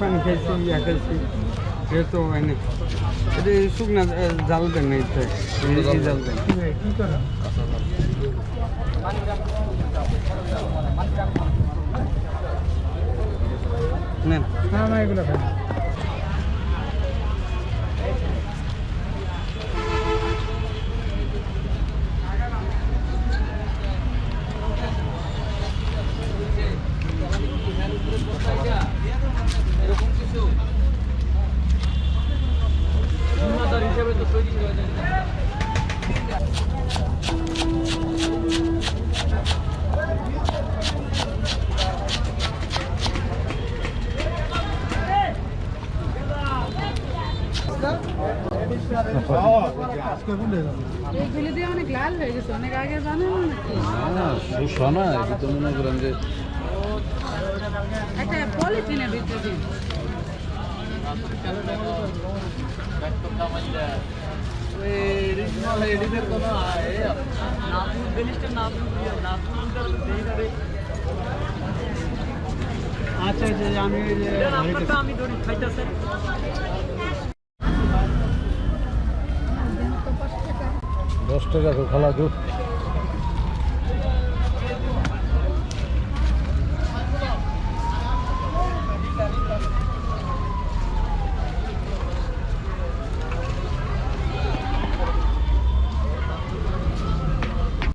পানি খাইছি ইয়া খাইছি যেহেতু মানে এটা শুকনা জাল দেন না এটা জাল দেন না এগুলো খাই এরকম কিছু হিসেবে তো তৈরি হয়ে যায়। এইগুলি দিয়ে অনেক লাল হয়ে গেছে, অনেক আগে জানেন না শোনা এটা তো মনে করেন যে একটা পলিথিনের ভিতরে দিন আচ্ছা আমি ধরি খাইতেছে 10 টাকা খোলা দুধ